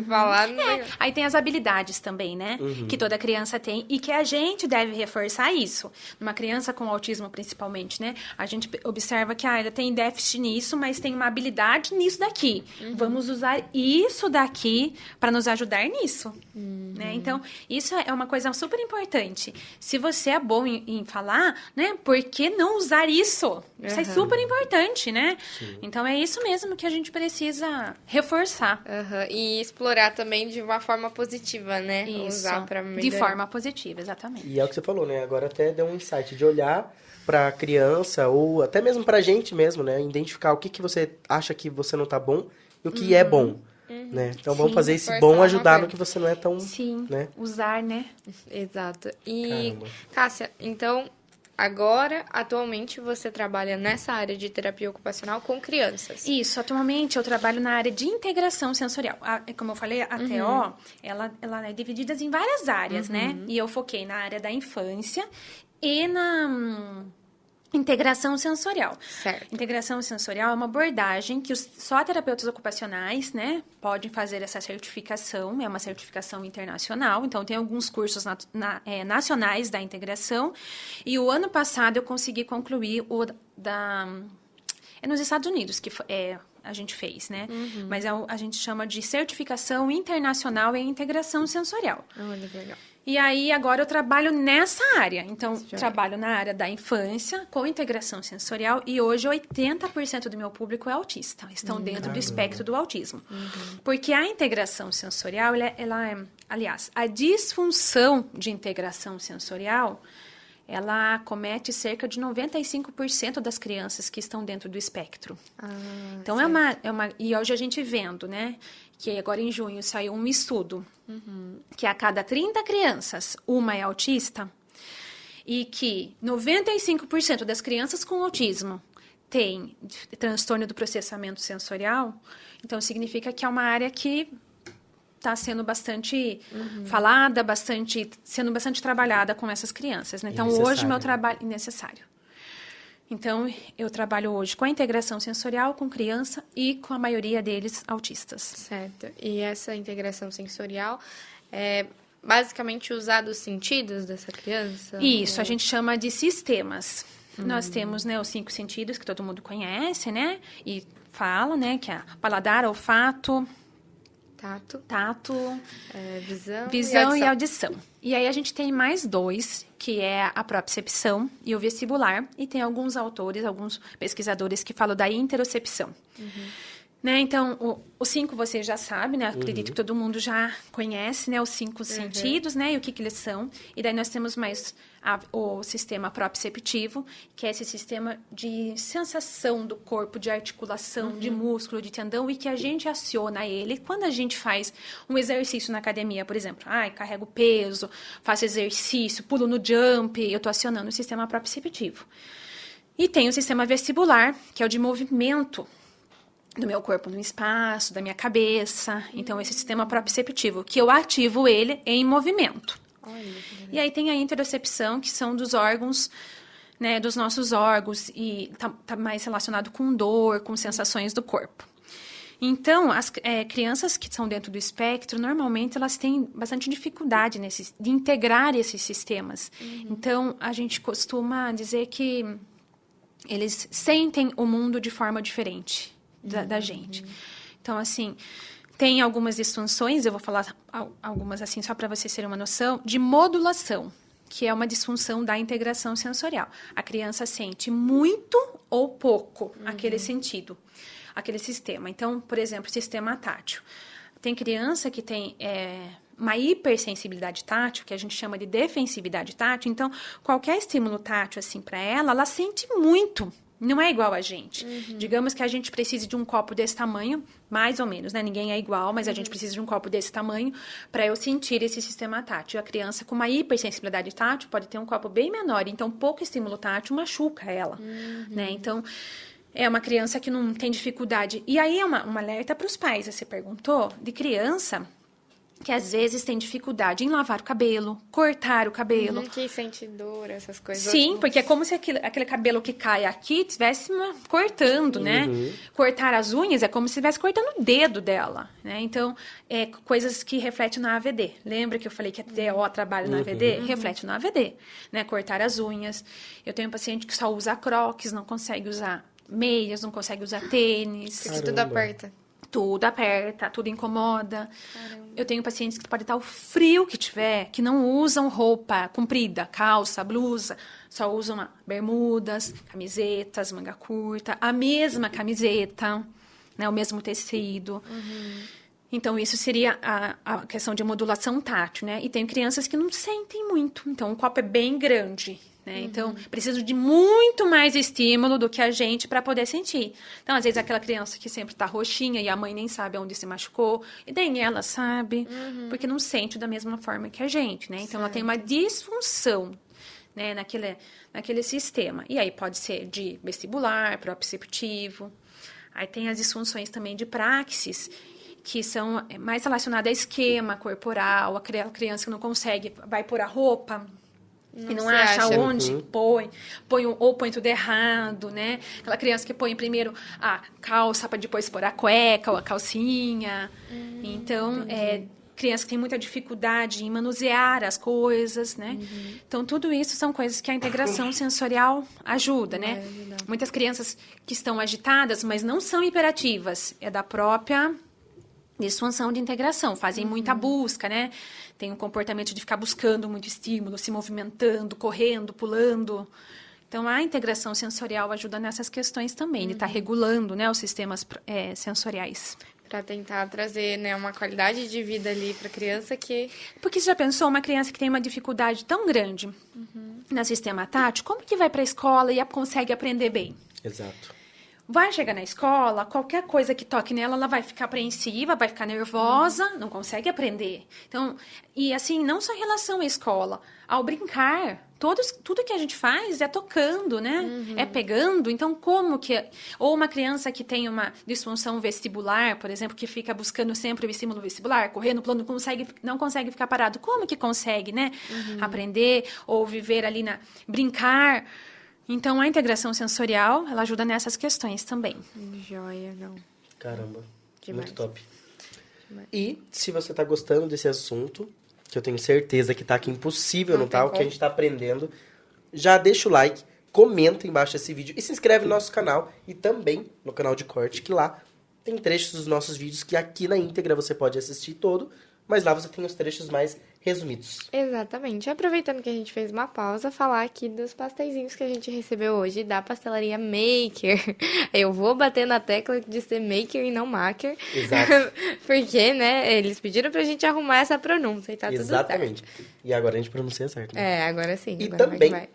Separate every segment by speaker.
Speaker 1: Falar no negócio.
Speaker 2: Aí tem as habilidades também, né? Que toda criança tem e que a gente deve reforçar isso. Numa criança com autismo, principalmente, né? A gente observa que ela tem déficit nisso, mas tem uma habilidade nisso daqui. Vamos usar isso daqui para nos ajudar nisso. Né? Então, isso é uma coisa super importante. Se você é bom em falar, né? Por que não usar isso? Isso é super importante, né? Então, é isso mesmo que a gente precisa reforçar.
Speaker 1: Aham. E explorar também de uma forma positiva, né?
Speaker 2: Isso,
Speaker 1: Usar pra
Speaker 2: de
Speaker 1: melhorar.
Speaker 2: forma positiva, exatamente.
Speaker 3: E é o que você falou, né? Agora até deu um insight de olhar pra criança ou até mesmo pra gente mesmo, né? Identificar o que que você acha que você não tá bom e o que é bom, né? Então vamos
Speaker 2: Sim,
Speaker 3: fazer esse
Speaker 1: reforçar
Speaker 3: bom
Speaker 1: uma
Speaker 3: ajudar no
Speaker 1: coisa.
Speaker 3: que você não é tão,
Speaker 2: Sim,
Speaker 3: né?
Speaker 2: usar, né?
Speaker 1: Exato. E,
Speaker 3: Caramba.
Speaker 1: Cássia, então, agora, atualmente, você trabalha nessa área de terapia ocupacional com crianças.
Speaker 2: Isso, atualmente eu trabalho na área de integração sensorial. Como eu falei, a TO, ela é dividida em várias áreas, né? E eu foquei na área da infância e na integração sensorial.
Speaker 1: Certo.
Speaker 2: Integração sensorial é uma abordagem que só terapeutas ocupacionais, né, podem fazer essa certificação, é uma certificação internacional, então tem alguns cursos nacionais da integração, e o ano passado eu consegui concluir o é nos Estados Unidos que a gente fez, né? Mas a gente chama de certificação internacional em integração sensorial.
Speaker 1: Olha que legal.
Speaker 2: E aí, agora eu trabalho nessa área. Então,
Speaker 1: Já.
Speaker 2: trabalho na área da infância, com integração sensorial, e hoje 80% do meu público é autista. Estão dentro do espectro do autismo. Porque a integração sensorial, aliás, a disfunção de integração sensorial, ela acomete cerca de 95% das crianças que estão dentro do espectro. Então, e hoje a gente vendo, né? Que agora em junho saiu um estudo que a cada 30 crianças, uma é autista, e que 95% das crianças com autismo têm transtorno do processamento sensorial. Então, significa que é uma área que está sendo bastante falada, sendo bastante trabalhada com essas crianças. Né? Então, hoje, meu trabalho é necessário. Então, eu trabalho hoje com a integração sensorial, com criança e com a maioria deles autistas.
Speaker 1: Certo. E essa integração sensorial é basicamente usar os sentidos dessa criança?
Speaker 2: Isso, a gente chama de sistemas. Nós temos, né, os 5 sentidos que todo mundo conhece, né? E fala, né, que é paladar, olfato, tato,
Speaker 1: visão
Speaker 2: e audição. E aí a gente tem mais 2, que é a propriocepção e o vestibular. E tem alguns autores, alguns pesquisadores que falam da interocepção. Né? Então, os 5 você já sabe, né? Acredito que todo mundo já conhece, né? Os 5 sentidos, né? E o que eles são. E daí nós temos mais o sistema proprioceptivo, que é esse sistema de sensação do corpo, de articulação, de músculo, de tendão, e que a gente aciona ele quando a gente faz um exercício na academia, por exemplo. Carrego peso, faço exercício, pulo no jump, eu estou acionando o sistema proprioceptivo. E tem o sistema vestibular, que é o de movimento do meu corpo no espaço, da minha cabeça. Então, esse sistema proprioceptivo, que eu ativo ele em movimento. E aí tem a interocepção, que são dos órgãos, né, dos nossos órgãos, e tá mais relacionado com dor, com sensações do corpo. Então, as crianças que são dentro do espectro, normalmente elas têm bastante dificuldade de integrar esses sistemas. Então, a gente costuma dizer que eles sentem o mundo de forma diferente da gente. Então, assim, tem algumas disfunções, eu vou falar algumas assim, só para vocês terem uma noção, de modulação, que é uma disfunção da integração sensorial. A criança sente muito ou pouco aquele sentido, aquele sistema. Então, por exemplo, sistema tátil. Tem criança que tem uma hipersensibilidade tátil, que a gente chama de defensividade tátil. Então, qualquer estímulo tátil, assim, para ela sente muito. Não é igual a gente. Digamos que a gente precise de um copo desse tamanho, mais ou menos, né? Ninguém é igual, mas a gente precisa de um copo desse tamanho para eu sentir esse sistema tátil. A criança com uma hipersensibilidade tátil pode ter um copo bem menor, então pouco estímulo tátil machuca ela, né? Então, é uma criança que não tem dificuldade. E aí é uma alerta para os pais, você perguntou, de criança que às vezes tem dificuldade em lavar o cabelo, cortar o cabelo.
Speaker 1: Que sente dor, essas coisas.
Speaker 2: Sim, porque é como se aquele cabelo que cai aqui estivesse cortando, né? Cortar as unhas é como se estivesse cortando o dedo dela, né? Então, coisas que refletem na AVD. Lembra que eu falei que a TO trabalha na AVD? Reflete na AVD, né? Cortar as unhas. Eu tenho um paciente que só usa crocs, não consegue usar meias, não consegue usar tênis.
Speaker 1: Porque tudo aperta.
Speaker 2: Tudo aperta, tudo incomoda. Caramba. Eu tenho pacientes que pode estar o frio que tiver, que não usam roupa comprida, calça, blusa, só usam bermudas, camisetas, manga curta, a mesma camiseta, né, o mesmo tecido. Então, isso seria a questão de modulação tátil, né? E tem crianças que não sentem muito, então o copo é bem grande, né? Então, preciso de muito mais estímulo do que a gente para poder sentir. Então, às vezes, aquela criança que sempre tá roxinha e a mãe nem sabe onde se machucou, e daí ela sabe, porque não sente da mesma forma que a gente, né? Então, ela tem uma disfunção, né, naquele sistema. E aí, pode ser de vestibular, proprioceptivo. Aí, tem as disfunções também de praxis, que são mais relacionadas a esquema corporal, a criança que não consegue, vai pôr a roupa e não acha onde põe tudo errado, né? Aquela criança que põe primeiro a calça para depois pôr a cueca ou a calcinha. Então, criança que tem muita dificuldade em manusear as coisas, né? Então, tudo isso são coisas que a integração sensorial ajuda, né? Muitas crianças que estão agitadas, mas não são hiperativas, é da própria disfunção de integração, fazem muita busca, né? Tem um comportamento de ficar buscando muito estímulo, se movimentando, correndo, pulando. Então, a integração sensorial ajuda nessas questões também, de estar regulando, né, os sistemas sensoriais.
Speaker 1: Para tentar trazer, né, uma qualidade de vida ali para a criança que...
Speaker 2: Porque você já pensou, uma criança que tem uma dificuldade tão grande no sistema tátil, como que vai para a escola e consegue aprender bem?
Speaker 3: Exato.
Speaker 2: Vai chegar na escola, qualquer coisa que toque nela, ela vai ficar apreensiva, vai ficar nervosa, não consegue aprender. Então, e assim, não só em relação à escola, ao brincar, tudo que a gente faz é tocando, né? É pegando, então como que... Ou uma criança que tem uma disfunção vestibular, por exemplo, que fica buscando sempre o estímulo vestibular, correndo, pulando, não consegue ficar parado. Como que consegue, né? Aprender ou viver ali brincar... Então, a integração sensorial, ela ajuda nessas questões também.
Speaker 1: Joia, não.
Speaker 3: Caramba,
Speaker 1: Demais.
Speaker 3: muito top. Demais. E, se você tá gostando desse assunto, que eu tenho certeza que tá aqui impossível, não tá? O que a gente tá aprendendo, já deixa o like, comenta embaixo desse vídeo e se inscreve no nosso canal e também no canal de corte, que lá tem trechos dos nossos vídeos que aqui na íntegra você pode assistir todo, mas lá você tem os trechos mais resumidos.
Speaker 1: Exatamente. Aproveitando que a gente fez uma pausa, falar aqui dos pastéisinhos que a gente recebeu hoje da pastelaria Maker. Eu vou bater na tecla de ser Maker e não Maker.
Speaker 3: Exato.
Speaker 1: Porque, né, eles pediram pra gente arrumar essa pronúncia e tá
Speaker 3: Exatamente.
Speaker 1: tudo certo.
Speaker 3: E agora a gente pronuncia certo, né?
Speaker 1: Agora sim.
Speaker 3: E
Speaker 1: agora
Speaker 3: também
Speaker 1: vai.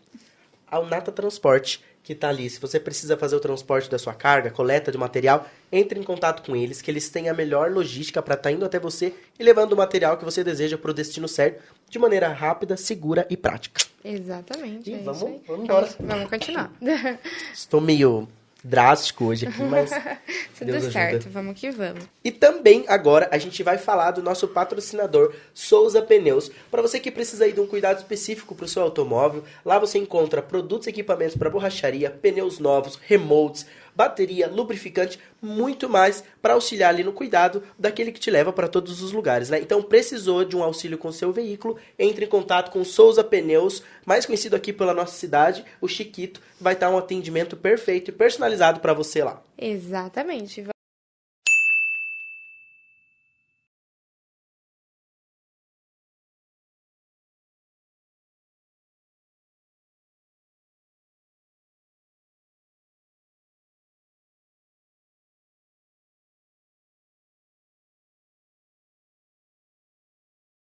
Speaker 3: ao Nata Transporte, que tá ali. Se você precisa fazer o transporte da sua carga, coleta de material, entre em contato com eles, que eles têm a melhor logística para estar indo até você e levando o material que você deseja para o destino certo, de maneira rápida, segura e prática.
Speaker 1: Exatamente.
Speaker 3: E
Speaker 1: é
Speaker 3: vamos
Speaker 1: isso aí.
Speaker 3: embora.
Speaker 1: Vamos continuar.
Speaker 3: Estou meio drástico hoje aqui, mas
Speaker 1: Tudo
Speaker 3: Deus
Speaker 1: certo,
Speaker 3: ajuda.
Speaker 1: vamos que vamos.
Speaker 3: E também agora a gente vai falar do nosso patrocinador Souza Pneus. Para você que precisa aí de um cuidado específico para o seu automóvel, lá você encontra produtos e equipamentos para borracharia, pneus novos, remotes, bateria, lubrificante, muito mais para auxiliar ali no cuidado daquele que te leva para todos os lugares, né? Então, precisou de um auxílio com o seu veículo, entre em contato com Souza Pneus, mais conhecido aqui pela nossa cidade, o Chiquito, vai estar um atendimento perfeito e personalizado para você lá.
Speaker 1: Exatamente.